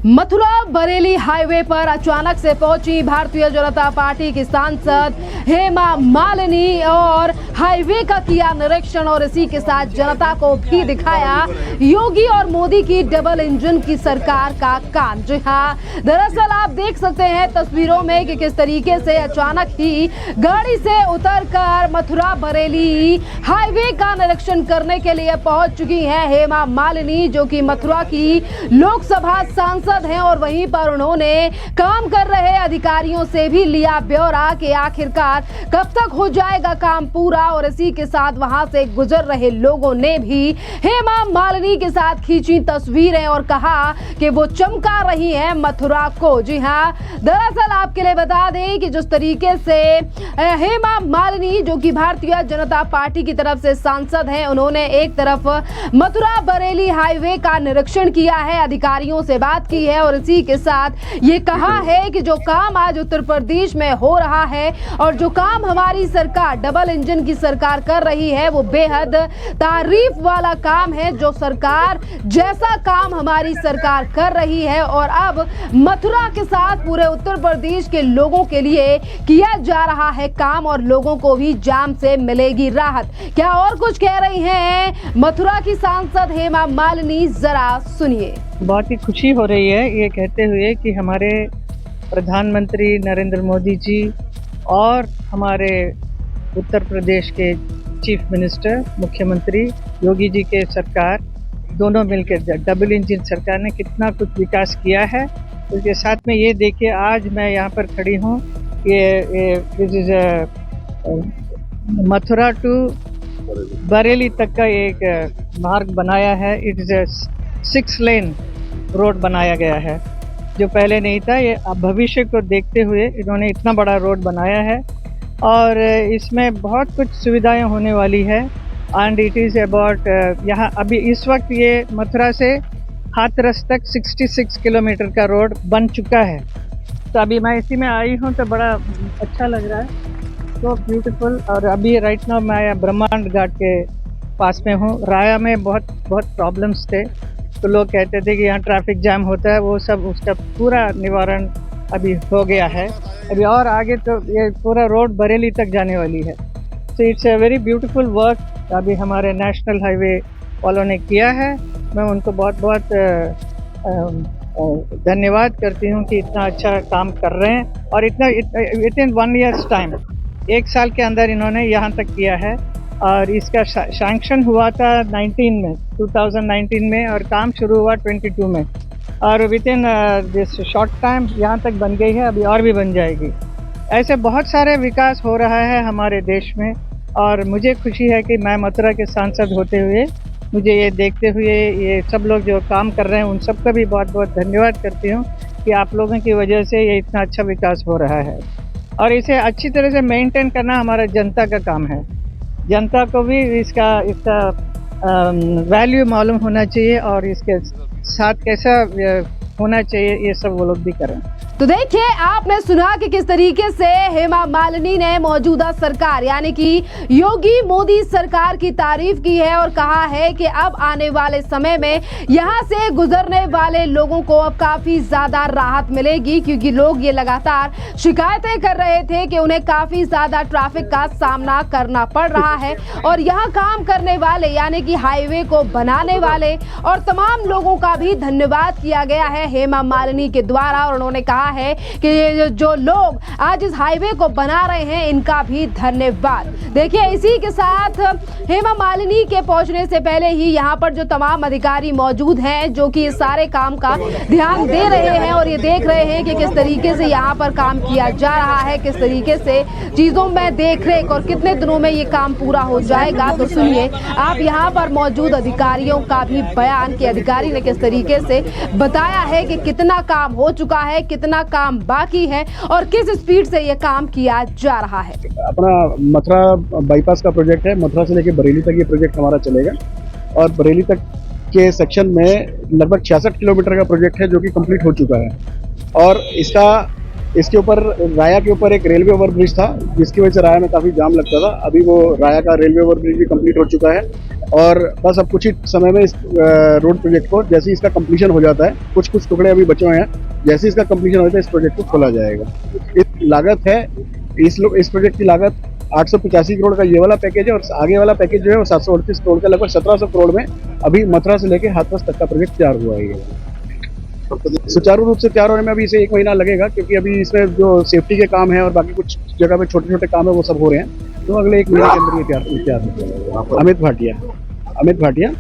Mathura Bareilly highway पर अचानक से पहुंची भारतीय जनता पार्टी की सांसद हेमा मालिनी और हाईवे का किया निरीक्षण और इसी के साथ जनता को भी दिखाया योगी और मोदी की डबल इंजन की सरकार का काम। जी हाँ, दरअसल आप देख सकते हैं तस्वीरों में कि किस तरीके से अचानक ही गाड़ी से उतरकर मथुरा बरेली हाईवे का निरीक्षण करने के लिए पहुंच चुकी हैं हेमा मालिनी, जो कि मथुरा की लोकसभा सांसद हैं। और वहीं पर उन्होंने काम कर रहे अधिकारियों से भी लिया ब्यौरा कि आखिरकार कब तक हो जाएगा काम पूरा। और इसी के साथ वहां से गुजर रहे लोगों ने भी हेमा मालिनी के साथ खींची तस्वीरें और कहा कि वो चमका रही हैं मथुरा को। जी हाँ, दरअसल आपके लिए बता दें कि जिस तरीके से हेमा मालिनी, जो कि भारतीय जनता पार्टी की तरफ से सांसद हैं, उन्होंने एक तरफ मथुरा बरेली हाईवे का निरीक्षण किया है, अधिकारियों से बात की है और इसी के साथ ये कहा है कि जो काम आज उत्तर प्रदेश में हो रहा है और जो काम हमारी सरकार डबल इंजन की सरकार कर रही है वो बेहद तारीफ वाला काम है। जो सरकार जैसा काम हमारी सरकार कर रही है और अब मथुरा के साथ पूरे उत्तर प्रदेश के लोगों के लिए किया जा रहा है काम और लोगों को भी जाम से मिलेगी राहत। क्या और कुछ कह रही हैं मथुरा की सांसद हेमा मालिनी, जरा सुनिए। बहुत ही खुशी हो रही है ये कहते हुए कि हमारे प्रधानमंत्री नरेंद्र मोदी जी और हमारे उत्तर प्रदेश के चीफ मिनिस्टर मुख्यमंत्री योगी जी के सरकार दोनों मिलकर डबल इंजन सरकार ने कितना कुछ विकास किया है। उसके साथ में ये देखिए आज मैं यहाँ पर खड़ी हूँ, ये this is Mathura to Bareilly तक का एक मार्ग बनाया है। इट इज 6 लेन रोड बनाया गया है जो पहले नहीं था। ये भविष्य को देखते हुए इन्होंने इतना बड़ा रोड बनाया है और इसमें बहुत कुछ सुविधाएं होने वाली है। एंड इट इज़ अबाउट यहाँ अभी इस वक्त ये मथुरा से हाथरस तक 66 किलोमीटर का रोड बन चुका है। तो अभी मैं इसी में आई हूँ तो बड़ा अच्छा लग रहा है, तो ब्यूटीफुल। और अभी राइट नाउ मैं ब्रह्मांड घाट के पास में हूँ। राया में बहुत प्रॉब्लम्स थे, तो लोग कहते थे कि यहाँ ट्रैफिक जैम होता है, वो सब उसका पूरा निवारण अभी हो गया है। अभी और आगे तो ये पूरा रोड बरेली तक जाने वाली है। So it's a very beautiful work अभी हमारे नेशनल हाईवे वालों ने किया है। मैं उनको बहुत धन्यवाद करती हूँ कि इतना अच्छा काम कर रहे हैं और इतना विद इन 1 ईयर्स टाइम, 1 साल के अंदर इन्होंने यहाँ तक किया है। और इसका सैंक्शन हुआ था 2019 में और काम शुरू हुआ 22 में और with in this short time यहाँ तक बन गई है, अभी और भी बन जाएगी। ऐसे बहुत सारे विकास हो रहा है हमारे देश में और मुझे खुशी है कि मैं मथुरा के सांसद होते हुए मुझे ये देखते हुए ये सब लोग जो काम कर रहे हैं उन सबका भी बहुत धन्यवाद करती हूँ कि आप लोगों की वजह से ये इतना अच्छा विकास हो रहा है। और इसे अच्छी तरह से मेंटेन करना हमारा जनता का काम है। जनता को भी इसका वैल्यू मालूम होना चाहिए और इसके साथ कैसा होना चाहिए, ये सब वो लोग भी करें। तो देखिए, आपने सुना कि किस तरीके से हेमा मालिनी ने मौजूदा सरकार यानी कि योगी मोदी सरकार की तारीफ की है और कहा है कि अब आने वाले समय में यहां से गुजरने वाले लोगों को अब काफी ज्यादा राहत मिलेगी, क्योंकि लोग ये लगातार शिकायतें कर रहे थे कि उन्हें काफी ज्यादा ट्रैफिक का सामना करना पड़ रहा है। और यहाँ काम करने वाले यानी कि हाईवे को बनाने वाले और तमाम लोगों का भी धन्यवाद किया गया है हेमा मालिनी के द्वारा। और उन्होंने कहा है कि ये जो लोग आज इस हाईवे को बना रहे हैं इनका भी धन्यवाद। देखिए, इसी के साथ हेमा मालिनी के पहुंचने से पहले ही यहाँ पर जो तमाम अधिकारी मौजूद हैं जो कि इस सारे काम का ध्यान दे रहे हैं और ये देख रहे हैं कि किस तरीके से यहाँ पर काम किया जा रहा है, किस तरीके से चीजों में देखरेख और कितने दिनों में ये काम पूरा हो जाएगा। तो सुनिए आप यहाँ पर मौजूद अधिकारियों का भी बयान कि अधिकारी ने किस तरीके से बताया है कि कितना काम हो चुका है, कितना काम बाकी है और किस स्पीड से ये काम किया जा रहा है। अपना मथुरा बाईपास का प्रोजेक्ट है, मथुरा से लेकर बरेली तक ये प्रोजेक्ट हमारा चलेगा और बरेली तक के सेक्शन में लगभग 66 किलोमीटर का प्रोजेक्ट है जो कि कंप्लीट हो चुका है। और इसके ऊपर राया के ऊपर एक रेलवे ओवरब्रिज था जिसकी वजह से राया में काफ़ी जाम लगता था। अभी वो राया का रेलवे ओवरब्रिज भी कंप्लीट हो चुका है और बस अब कुछ ही समय में इस रोड प्रोजेक्ट को, जैसे ही इसका कंप्लीशन हो जाता है, कुछ कुछ टुकड़े अभी बचे हुए हैं, जैसे इसका कंप्लीशन हो जाता है इस प्रोजेक्ट को खोला जाएगा। इस लागत है, इस प्रोजेक्ट की लागत 885 करोड़ का ये वाला पैकेज है, और आगे वाला पैकेज जो है वो 738 करोड़ का, लगभग 1700 करोड़ में अभी मथुरा से लेके हाथरस तक का प्रोजेक्ट तैयार हुआ है। सुचारू रूप से तैयार होने में अभी इसे 1 महीना लगेगा, क्योंकि अभी इसमें जो सेफ्टी के काम है और बाकी कुछ जगह पे छोटे छोटे काम है वो सब हो रहे हैं, तो अगले 1 महीने के अंदर ये तैयार हो जाएगा। अमित भाटिया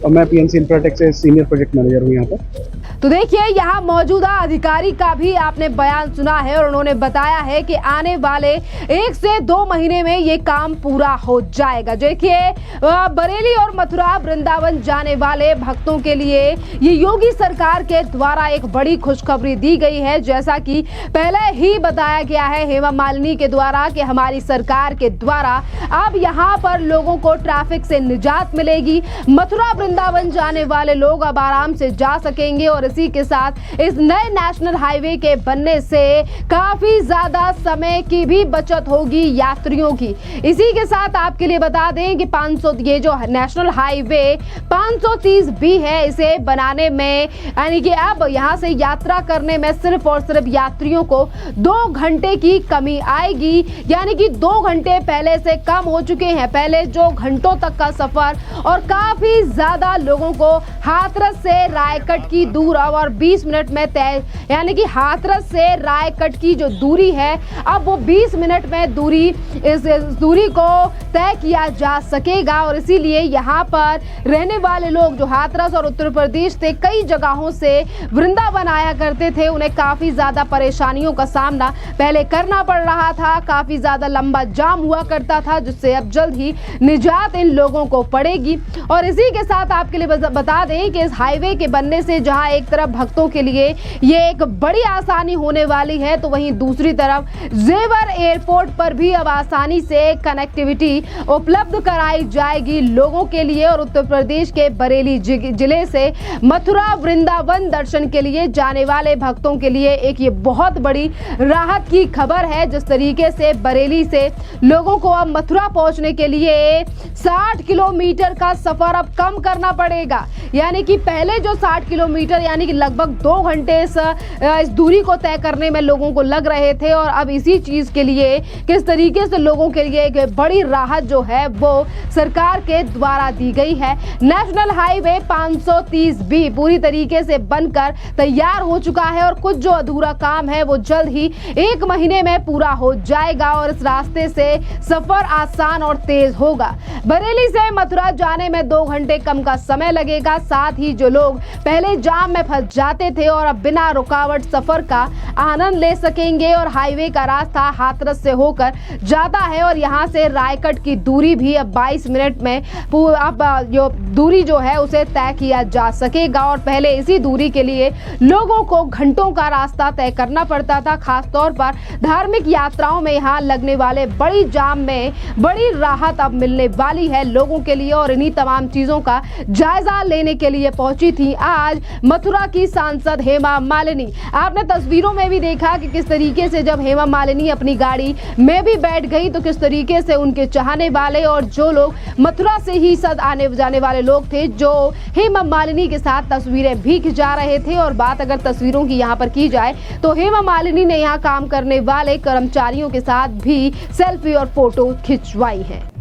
और मैं पीएनसी इंफ्राटेक से सीनियर प्रोजेक्ट मैनेजर हूँ यहाँ पर। तो देखिए, यहाँ मौजूदा अधिकारी का भी आपने बयान सुना है और उन्होंने बताया है कि आने वाले 1 से 2 महीने में ये काम पूरा हो जाएगा। देखिए, बरेली और मथुरा वृंदावन जाने वाले भक्तों के लिए ये योगी सरकार के द्वारा एक बड़ी खुशखबरी दी गई है। जैसा कि पहले ही बताया गया है हेमा मालिनी के द्वारा कि हमारी सरकार के द्वारा अब यहाँ पर लोगों को ट्रैफिक से निजात मिलेगी। मथुरा वृंदावन जाने वाले लोग अब आराम से जा सकेंगे और इसी के साथ इस नए नेशनल हाईवे के बनने से काफी ज्यादा समय की भी बचत होगी यात्रियों की। इसी के साथ आपके लिए बता दें कि 500 ये जो नेशनल हाईवे 530 भी है, इसे बनाने में यानी कि अब यहां से यात्रा करने में सिर्फ और सिर्फ यात्रियों को 2 घंटे की कमी आएगी, यानी कि 2 घंटे पहले से कम हो चुके हैं। पहले जो घंटों तक का सफर और काफी ज्यादा लोगों को हाथरस से रायकट की दूर और 20 मिनट में तय, यानी कि हाथरस से रायकट की जो दूरी है अब वो 20 मिनट में इस दूरी को तय किया जा सकेगा। और इसीलिए यहाँ पर रहने वाले लोग जो हाथरस और उत्तर प्रदेश से कई जगहों से वृंदावन आया करते थे, उन्हें काफी ज्यादा परेशानियों का सामना पहले करना पड़ रहा था। काफी ज्यादा लंबा जाम हुआ करता था, जिससे अब जल्द ही निजात इन लोगों को पड़ेगी। और इसी के साथ आपके लिए बता दें कि इस हाईवे के बनने से जहां एक तरफ भक्तों के लिए ये एक बड़ी आसानी होने वाली है, तो वहीं दूसरी तरफ जेवर एयरपोर्ट पर भी अब आसानी से कनेक्टिविटी उपलब्ध कराई जाएगी लोगों के लिए। और उत्तर प्रदेश के बरेली जिले से मथुरा वृंदावन दर्शन के लिए जाने वाले भक्तों के लिए एक ये बहुत बड़ी राहत की खबर है। जिस तरीके से बरेली से लोगों को अब मथुरा पहुंचने के लिए 60 किलोमीटर का सफर अब कम करना पड़ेगा, यानी कि पहले जो 60 किलोमीटर यानी कि लगभग 2 घंटे इस दूरी को तय करने में लोगों को लग रहे थे, और अब इसी चीज के लिए किस तरीके से लोगों के लिए एक बड़ी राहत जो है वो सरकार के द्वारा दी गई है। नेशनल हाईवे 530 भी पूरी तरीके से बनकर तैयार हो चुका है और कुछ जो अधूरा काम है वो जल्द ही 1 महीने में पूरा हो जाएगा और इस रास्ते से सफर आसान और तेज होगा। बरेली से मथुरा जाने में 2 घंटे कम का समय लगेगा। साथ ही जो लोग पहले जाम में फंस जाते थे और अब बिना रुकावट सफर का आनंद ले सकेंगे। और हाईवे का रास्ता हाथरस से होकर जाता है और यहाँ से रायकट की दूरी भी अब 22 मिनट में अब जो दूरी जो है उसे तय किया जा सकेगा। और पहले इसी दूरी के लिए लोगों को घंटों का रास्ता तय करना पड़ता था। खासतौर पर धार्मिक यात्राओं में यहाँ लगने वाले बड़ी जाम में बड़ी राहत अब मिलने वाली है लोगों के लिए। और इन्हीं तमाम चीजों का जायजा लेने के लिए पहुंची थी आज मथुरा की सांसद हेमा मालिनी। आपने तस्वीरों में भी देखा कि किस तरीके से जब हेमा मालिनी अपनी गाड़ी में भी बैठ गई तो किस तरीके से उनके चाहने वाले और जो लोग मथुरा से ही सद आने जाने वाले लोग थे जो हेमा मालिनी के साथ तस्वीरें भी खिंचा रहे थे। और बात अगर तस्वीरों की यहाँ पर की जाए तो हेमा मालिनी ने यहाँ काम करने वाले कर्मचारियों के साथ भी सेल्फी और फोटो खिंचवाई है।